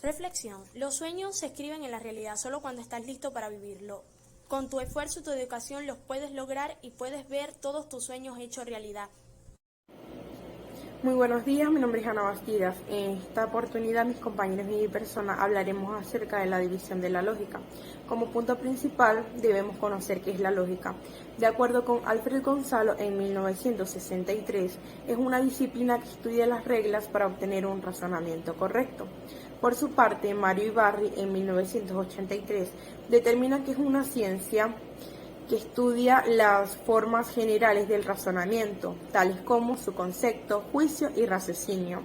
Reflexión. Los sueños se escriben en la realidad solo cuando estás listo para vivirlo. Con tu esfuerzo y tu educación los puedes lograr y puedes ver todos tus sueños hechos realidad. Muy buenos días, mi nombre es Ana Bastidas. En esta oportunidad, mis compañeros y mi persona hablaremos acerca de la división de la lógica. Como punto principal, debemos conocer qué es la lógica. De acuerdo con Alfred Gonzalo, en 1963, es una disciplina que estudia las reglas para obtener un razonamiento correcto. Por su parte, Mario Ibarri, en 1983, determina que es una ciencia que estudia las formas generales del razonamiento, tales como su concepto, juicio y raciocinio.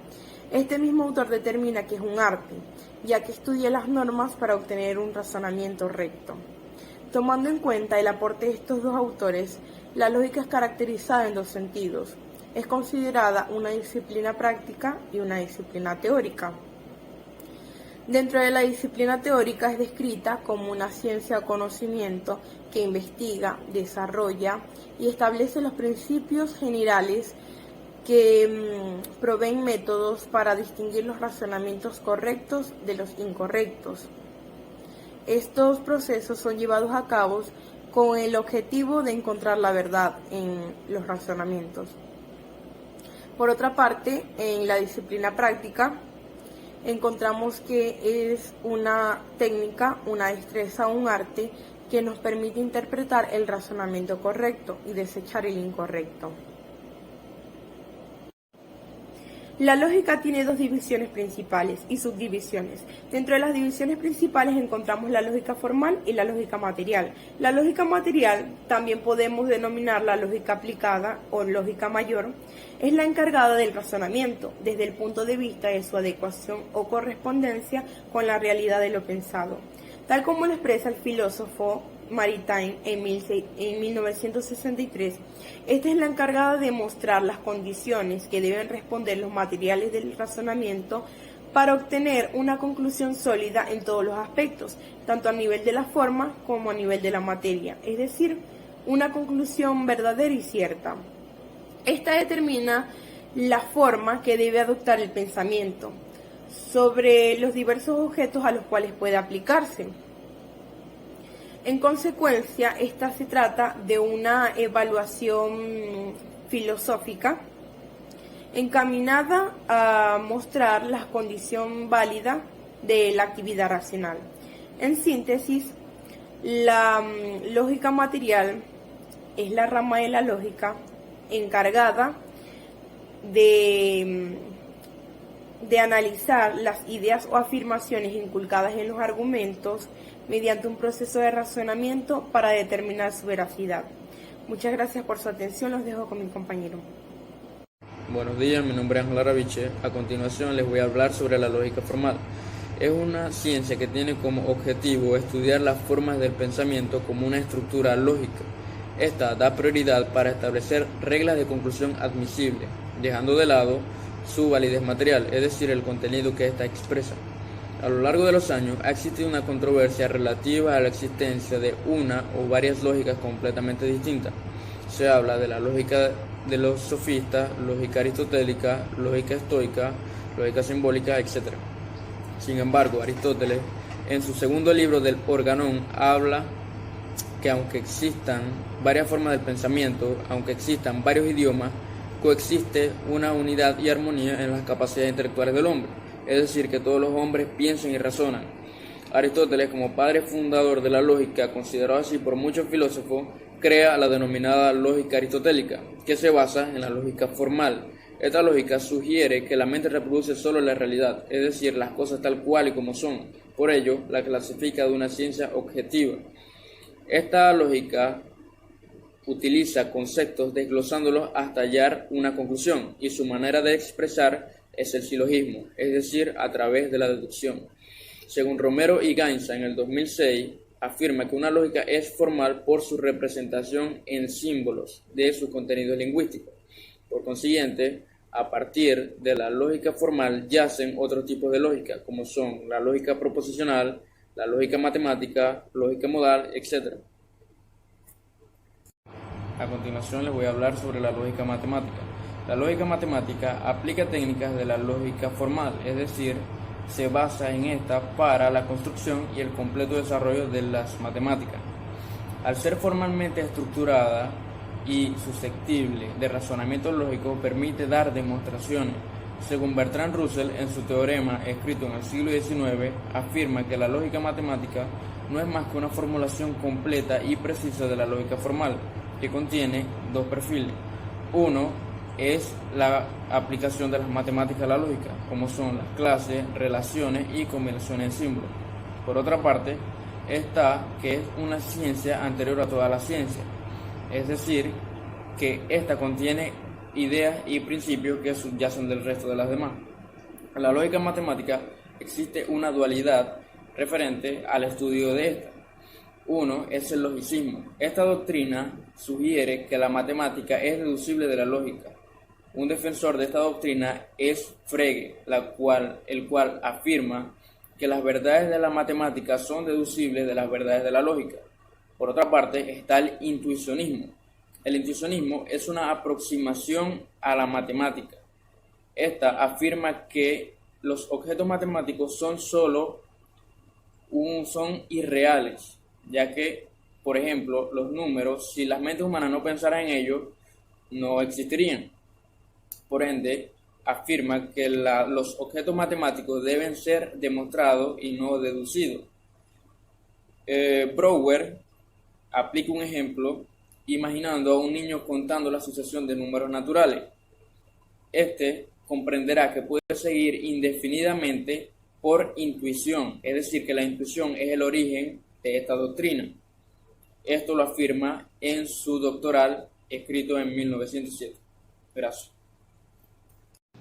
Este mismo autor determina que es un arte, ya que estudia las normas para obtener un razonamiento recto. Tomando en cuenta el aporte de estos dos autores, la lógica es caracterizada en dos sentidos. Es considerada una disciplina práctica y una disciplina teórica. Dentro de la disciplina teórica es descrita como una ciencia o conocimiento que investiga, desarrolla y establece los principios generales que proveen métodos para distinguir los razonamientos correctos de los incorrectos. Estos procesos son llevados a cabo con el objetivo de encontrar la verdad en los razonamientos. Por otra parte, en la disciplina práctica, encontramos que es una técnica, una destreza, un arte que nos permite interpretar el razonamiento correcto y desechar el incorrecto. La lógica tiene dos divisiones principales y subdivisiones. Dentro de las divisiones principales encontramos la lógica formal y la lógica material. La lógica material, también podemos denominarla lógica aplicada o lógica mayor, es la encargada del razonamiento desde el punto de vista de su adecuación o correspondencia con la realidad de lo pensado. Tal como lo expresa el filósofo Maritain en 1963, esta es la encargada de mostrar las condiciones que deben responder los materiales del razonamiento para obtener una conclusión sólida en todos los aspectos, tanto a nivel de la forma como a nivel de la materia, es decir, una conclusión verdadera y cierta. Esta determina la forma que debe adoptar el pensamiento sobre los diversos objetos a los cuales puede aplicarse. En consecuencia, esta se trata de una evaluación filosófica encaminada a mostrar la condición válida de la actividad racional. En síntesis, la lógica material es la rama de la lógica encargada de analizar las ideas o afirmaciones inculcadas en los argumentos mediante un proceso de razonamiento para determinar su veracidad. Muchas gracias por su atención, los dejo con mi compañero. Buenos días, mi nombre es Ángel Araviche. A continuación les voy a hablar sobre la lógica formal. Es una ciencia que tiene como objetivo estudiar las formas del pensamiento como una estructura lógica. Esta da prioridad para establecer reglas de conclusión admisibles, dejando de lado su validez material, es decir, el contenido que ésta expresa. A lo largo de los años ha existido una controversia relativa a la existencia de una o varias lógicas completamente distintas. Se habla de la lógica de los sofistas, lógica aristotélica, lógica estoica, lógica simbólica, etc. Sin embargo, Aristóteles, en su segundo libro del Organón, habla que aunque existan varias formas del pensamiento, aunque existan varios idiomas, coexiste una unidad y armonía en las capacidades intelectuales del hombre, es decir, que todos los hombres piensan y razonan. Aristóteles, como padre fundador de la lógica, considerado así por muchos filósofos, crea la denominada lógica aristotélica, que se basa en la lógica formal. Esta lógica sugiere que la mente reproduce solo la realidad, es decir, las cosas tal cual y como son. Por ello, la clasifica de una ciencia objetiva. Esta lógica utiliza conceptos desglosándolos hasta hallar una conclusión, y su manera de expresar es el silogismo, es decir, a través de la deducción. Según Romero y Gainza en el 2006, afirma que una lógica es formal por su representación en símbolos de sus contenidos lingüísticos. Por consiguiente, a partir de la lógica formal yacen otros tipos de lógica, como son la lógica proposicional, la lógica matemática, lógica modal, etc. A continuación les voy a hablar sobre la lógica matemática. La lógica matemática aplica técnicas de la lógica formal, es decir, se basa en esta para la construcción y el completo desarrollo de las matemáticas. Al ser formalmente estructurada y susceptible de razonamiento lógico, permite dar demostraciones. Según Bertrand Russell, en su teorema escrito en el siglo XIX, afirma que la lógica matemática no es más que una formulación completa y precisa de la lógica formal, que contiene dos perfiles. Uno es la aplicación de las matemáticas a la lógica, como son las clases, relaciones y combinaciones de símbolos. Por otra parte, está que es una ciencia anterior a toda la ciencia, es decir, que esta contiene ideas y principios que subyacen del resto de las demás. En la lógica matemática existe una dualidad referente al estudio de esta. Uno es el logicismo. Esta doctrina sugiere que la matemática es deducible de la lógica. Un defensor de esta doctrina es Frege, el cual afirma que las verdades de la matemática son deducibles de las verdades de la lógica. Por otra parte, está el intuicionismo. El intuicionismo es una aproximación a la matemática. Esta afirma que los objetos matemáticos son irreales, ya que, por ejemplo, los números, si las mentes humanas no pensaran en ellos, no existirían. Por ende, afirma que los objetos matemáticos deben ser demostrados y no deducidos. Brouwer aplica un ejemplo imaginando a un niño contando la sucesión de números naturales. Este comprenderá que puede seguir indefinidamente por intuición, es decir, que la intuición es el origen de esta doctrina. Esto lo afirma en su doctoral escrito en 1907. Gracias.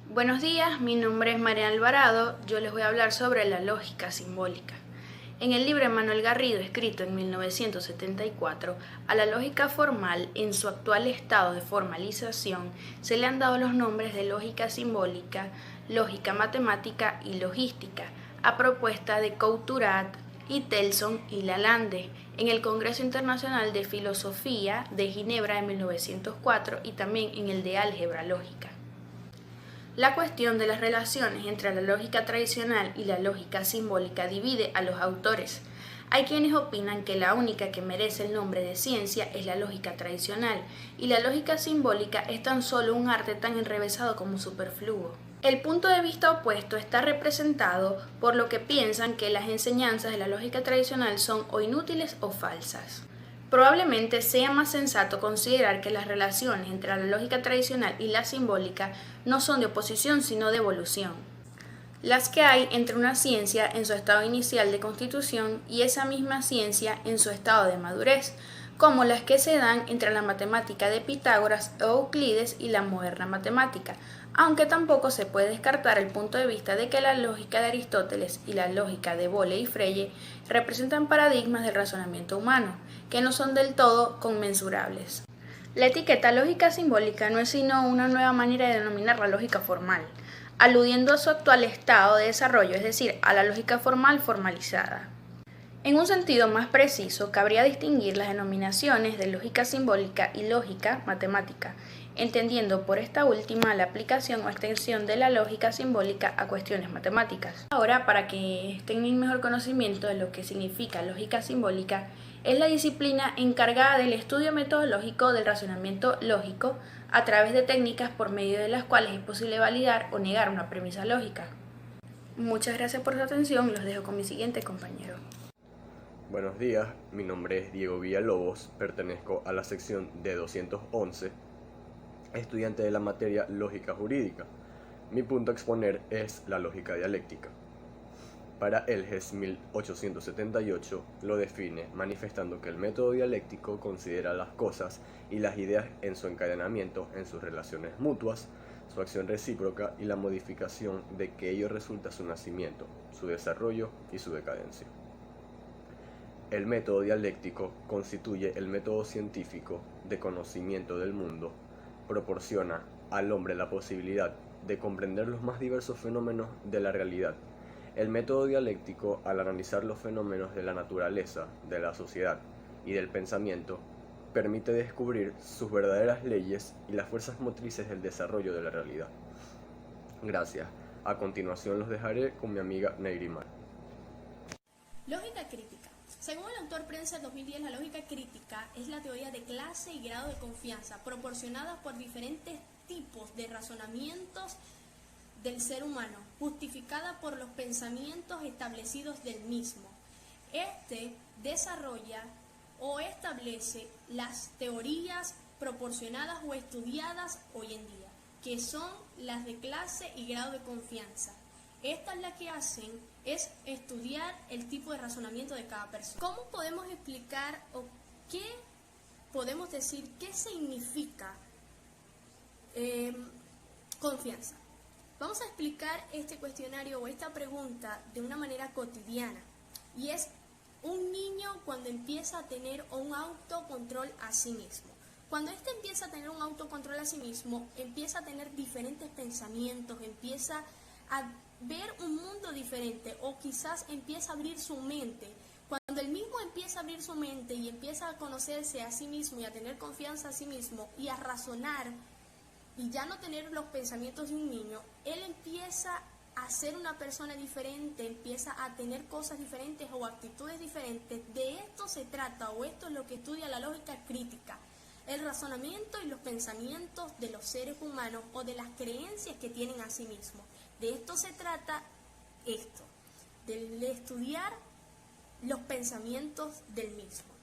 Buenos días, mi nombre es María Alvarado. Yo les voy a hablar sobre la lógica simbólica. En el libro de Manuel Garrido, escrito en 1974, a la lógica formal, en su actual estado de formalización, se le han dado los nombres de lógica simbólica, lógica matemática y logística, a propuesta de Couturat y Telson y Lalande, en el Congreso Internacional de Filosofía de Ginebra de 1904 y también en el de Álgebra Lógica. La cuestión de las relaciones entre la lógica tradicional y la lógica simbólica divide a los autores. Hay quienes opinan que la única que merece el nombre de ciencia es la lógica tradicional, y la lógica simbólica es tan solo un arte tan enrevesado como superfluo. El punto de vista opuesto está representado por lo que piensan que las enseñanzas de la lógica tradicional son o inútiles o falsas. Probablemente sea más sensato considerar que las relaciones entre la lógica tradicional y la simbólica no son de oposición sino de evolución, las que hay entre una ciencia en su estado inicial de constitución y esa misma ciencia en su estado de madurez, como las que se dan entre la matemática de Pitágoras o Euclides y la moderna matemática, aunque tampoco se puede descartar el punto de vista de que la lógica de Aristóteles y la lógica de Boole y Frege representan paradigmas del razonamiento humano, que no son del todo conmensurables. La etiqueta lógica simbólica no es sino una nueva manera de denominar la lógica formal, aludiendo a su actual estado de desarrollo, es decir, a la lógica formal formalizada. En un sentido más preciso, cabría distinguir las denominaciones de lógica simbólica y lógica matemática, entendiendo por esta última la aplicación o extensión de la lógica simbólica a cuestiones matemáticas. Ahora, para que tengan mejor conocimiento de lo que significa lógica simbólica, es la disciplina encargada del estudio metodológico del razonamiento lógico a través de técnicas por medio de las cuales es posible validar o negar una premisa lógica. Muchas gracias por su atención, los dejo con mi siguiente compañero. Buenos días, mi nombre es Diego Villalobos, pertenezco a la sección de 211, estudiante de la materia Lógica Jurídica. Mi punto a exponer es la lógica dialéctica. Para Elges 1878 lo define manifestando que el método dialéctico considera las cosas y las ideas en su encadenamiento, en sus relaciones mutuas, su acción recíproca y la modificación de que ello resulta su nacimiento, su desarrollo y su decadencia. El método dialéctico constituye el método científico de conocimiento del mundo, proporciona al hombre la posibilidad de comprender los más diversos fenómenos de la realidad. El método dialéctico, al analizar los fenómenos de la naturaleza, de la sociedad y del pensamiento, permite descubrir sus verdaderas leyes y las fuerzas motrices del desarrollo de la realidad. Gracias. A continuación los dejaré con mi amiga Neyrimar. Lógica crítica. Según el autor Prensa 2010, la lógica crítica es la teoría de clase y grado de confianza proporcionada por diferentes tipos de razonamientos del ser humano, justificada por los pensamientos establecidos del mismo. Este desarrolla o establece las teorías proporcionadas o estudiadas hoy en día, que son las de clase y grado de confianza. Estas las que hacen es estudiar el tipo de razonamiento de cada persona. ¿Cómo podemos explicar o qué podemos decir qué significa confianza? Vamos a explicar este cuestionario o esta pregunta de una manera cotidiana, y es un niño cuando empieza a tener un autocontrol a sí mismo. Cuando éste empieza a tener un autocontrol a sí mismo, empieza a tener diferentes pensamientos, empieza a ver un mundo diferente, o quizás empieza a abrir su mente. Cuando el mismo empieza a abrir su mente y empieza a conocerse a sí mismo y a tener confianza a sí mismo y a razonar y ya no tener los pensamientos de un niño, él empieza a ser una persona diferente, empieza a tener cosas diferentes o actitudes diferentes. De esto se trata, o esto es lo que estudia la lógica crítica, el razonamiento y los pensamientos de los seres humanos o de las creencias que tienen a sí mismos. De esto se trata esto, de estudiar los pensamientos del mismo.